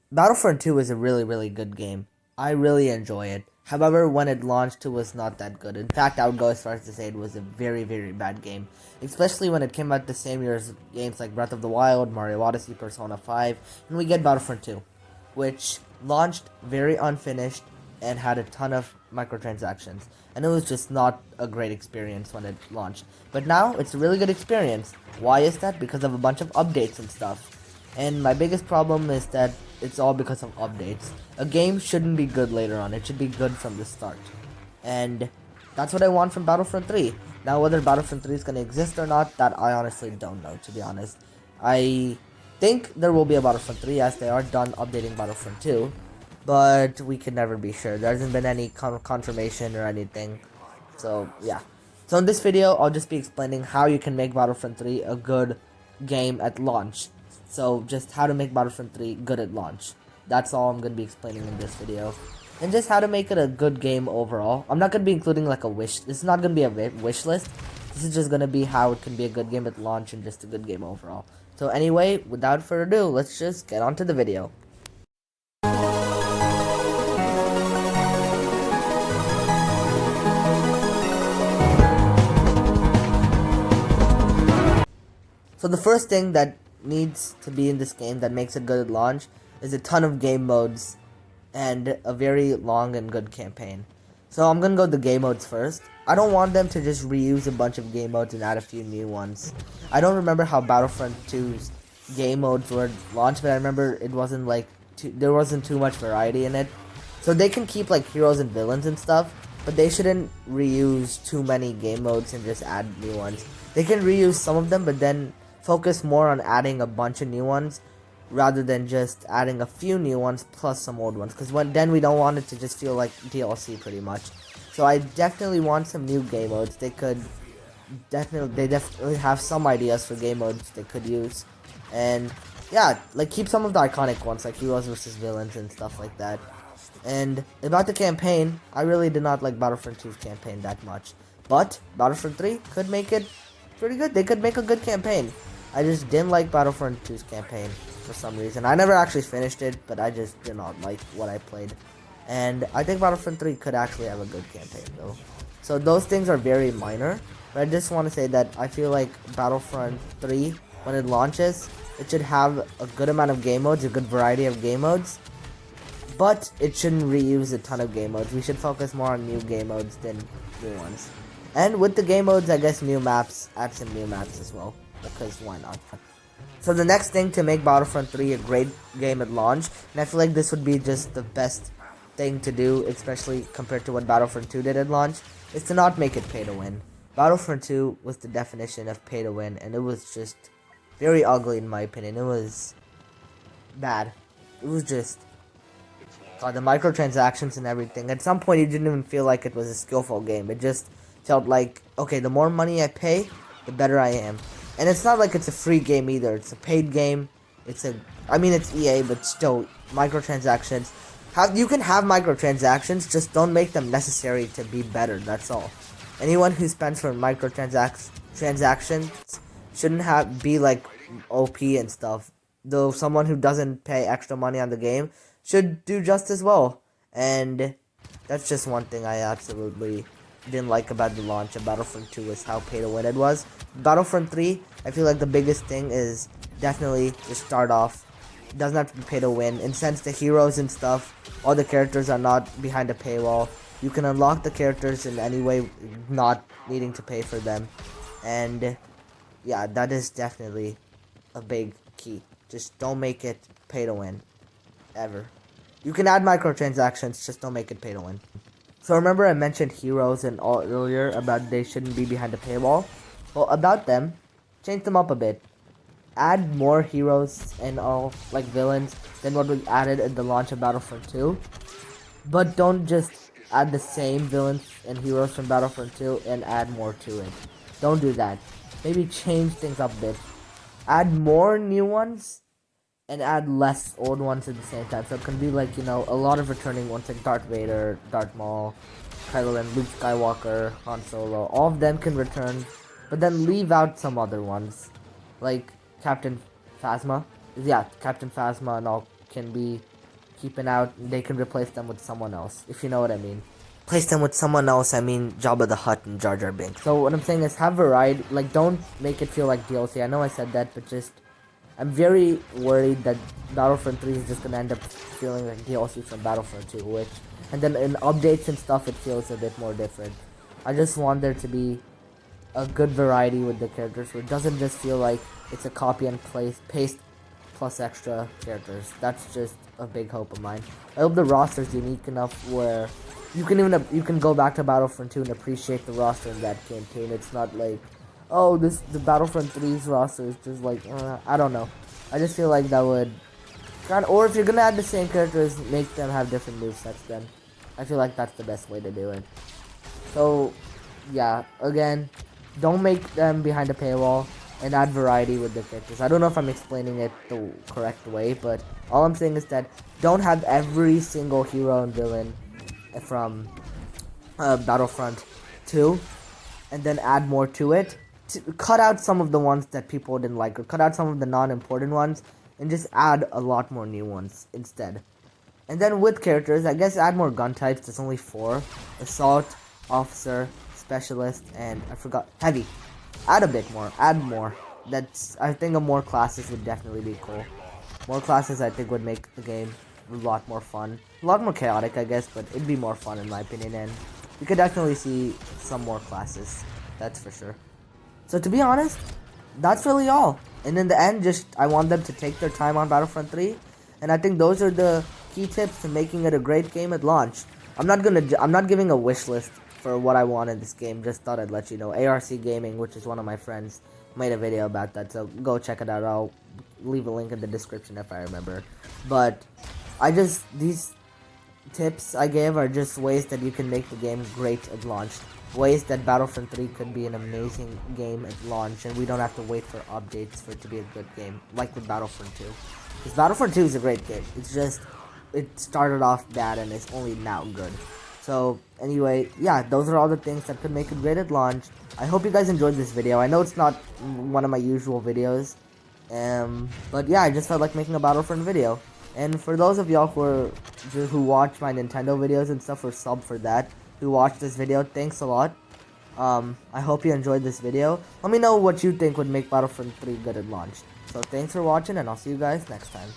Battlefront 2 is a really, really good game. I really enjoy it. However, when it launched, it was not that good. In fact, I would go as far as to say it was a very, very bad game. Especially when it came out the same year as games like Breath of the Wild, Mario Odyssey, Persona 5, and we get Battlefront 2, which launched very unfinished and had a ton of microtransactions. And it was just not a great experience when it launched. But now, it's a really good experience. Why is that? Because of a bunch of updates and stuff. And my biggest problem is that it's all because of updates. A game shouldn't be good later on, it should be good from the start. And that's what I want from Battlefront 3. Now, whether Battlefront 3 is going to exist or not, that I honestly don't know, to be honest. I think there will be a Battlefront 3 as they are done updating Battlefront 2, but we can never be sure. There hasn't been any confirmation or anything. So, yeah. So in this video, I'll just be explaining how you can make Battlefront 3 a good game at launch. So just how to make Battlefront 3 good at launch. That's all I'm going to be explaining in this video. And just how to make it a good game overall. I'm not going to be including like a wish. This is not going to be a wish list. This is just going to be how it can be a good game at launch and just a good game overall. So anyway, without further ado, let's just get on to the video. So the first thing that needs to be in this game that makes it good at launch is a ton of game modes and a very long and good campaign. So I'm gonna go the game modes first. I don't want them to just reuse a bunch of game modes and add a few new ones. I don't remember how Battlefront 2's game modes were launched, but I remember it wasn't like there wasn't too much variety in it. So they can keep like heroes and villains and stuff, but they shouldn't reuse too many game modes and just add new ones. They can reuse some of them, but then focus more on adding a bunch of new ones rather than just adding a few new ones plus some old ones, because then we don't want it to just feel like DLC pretty much. So I definitely want some new game modes. They definitely have some ideas for game modes they could use, and yeah, like keep some of the iconic ones like heroes versus villains and stuff like that. And about the campaign, I really did not like Battlefront 2's campaign that much, but Battlefront 3 could make it pretty good. They could make a good campaign. I just didn't like Battlefront 2's campaign for some reason. I never actually finished it, but I just did not like what I played. And I think Battlefront 3 could actually have a good campaign though. So those things are very minor, but I just want to say that I feel like Battlefront 3, when it launches, it should have a good amount of game modes, a good variety of game modes, but it shouldn't reuse a ton of game modes. We should focus more on new game modes than new ones. And with the game modes, I guess new maps, add some new maps as well, because why not? So the next thing to make Battlefront 3 a great game at launch, and I feel like this would be just the best thing to do, especially compared to what Battlefront 2 did at launch, is to not make it pay to win. Battlefront 2 was the definition of pay to win, and it was just very ugly in my opinion. It was bad. It was just, God, the microtransactions and everything. At some point, you didn't even feel like it was a skillful game. It just felt like, okay, the more money I pay, the better I am. And it's not like it's a free game either. It's a paid game. It's EA, but still, microtransactions. You can have microtransactions, just don't make them necessary to be better, that's all. Anyone who spends for transactions shouldn't be like OP and stuff. Though someone who doesn't pay extra money on the game should do just as well. And that's just one thing I absolutely didn't like about the launch of Battlefront 2 is how pay to win it was. Battlefront 3, I feel like the biggest thing is definitely just start off. It doesn't have to be pay to win. And since the heroes and stuff, all the characters are not behind a paywall, you can unlock the characters in any way, not needing to pay for them. And yeah, that is definitely a big key. Just don't make it pay to win. Ever. You can add microtransactions, just don't make it pay to win. So remember I mentioned heroes and all earlier about they shouldn't be behind a paywall? Well, about them, change them up a bit. Add more heroes and all, like villains, than what was added at the launch of Battlefront 2. But don't just add the same villains and heroes from Battlefront 2 and add more to it. Don't do that. Maybe change things up a bit. Add more new ones and add less old ones at the same time. So it can be like, a lot of returning ones like Darth Vader, Darth Maul, Kylo Ren, Luke Skywalker, Han Solo. All of them can return, but then leave out some other ones. Like Captain Phasma. Yeah, Captain Phasma and all can be keeping out, they can replace them with someone else, if you know what I mean. Place them with someone else, I mean Jabba the Hutt and Jar Jar Binks. So what I'm saying is have variety, like don't make it feel like DLC. I know I said that, but just I'm very worried that Battlefront 3 is just gonna end up feeling like DLC from Battlefront 2, which, and then in updates and stuff it feels a bit more different. I just want there to be a good variety with the characters where it doesn't just feel like it's a copy and paste plus extra characters. That's just a big hope of mine. I hope the roster is unique enough where you can go back to Battlefront 2 and appreciate the roster in that campaign. It's not like, oh, the Battlefront 3's roster is just like, I don't know. I just feel like that would or if you're gonna add the same characters, make them have different movesets. Then I feel like that's the best way to do it. So yeah, again, don't make them behind a paywall and add variety with the characters. I don't know if I'm explaining it the correct way, but all I'm saying is that don't have every single hero and villain from Battlefront 2 and then add more to it. Cut out some of the ones that people didn't like, or cut out some of the non-important ones and just add a lot more new ones instead. And then with characters, I guess add more gun types. There's only 4: Assault, Officer, Specialist, and I forgot, Heavy. Add a bit more, add more. I think more classes would definitely be cool. More classes I think would make the game a lot more fun. A lot more chaotic, I guess, but it'd be more fun in my opinion, and you could definitely see some more classes. That's for sure. So to be honest, that's really all. And in the end, I want them to take their time on Battlefront 3, and I think those are the key tips to making it a great game at launch. I'm not giving a wish list for what I want in this game. Just thought I'd let you know. ARC Gaming, which is one of my friends, made a video about that, so go check it out. I'll leave a link in the description if I remember. But these tips I gave are just ways that you can make the game great at launch. Ways that Battlefront 3 could be an amazing game at launch, and we don't have to wait for updates for it to be a good game, like with Battlefront 2. Because Battlefront 2 is a great game. It's just, it started off bad and it's only now good. So anyway, yeah, those are all the things that could make it great at launch. I hope you guys enjoyed this video. I know it's not one of my usual videos, but yeah, I just felt like making a Battlefront video. And for those of y'all who watch my Nintendo videos and stuff, or sub for that, who watched this video, thanks a lot. I hope you enjoyed this video. Let me know what you think would make Battlefront 3 good at launch. So thanks for watching, and I'll see you guys next time.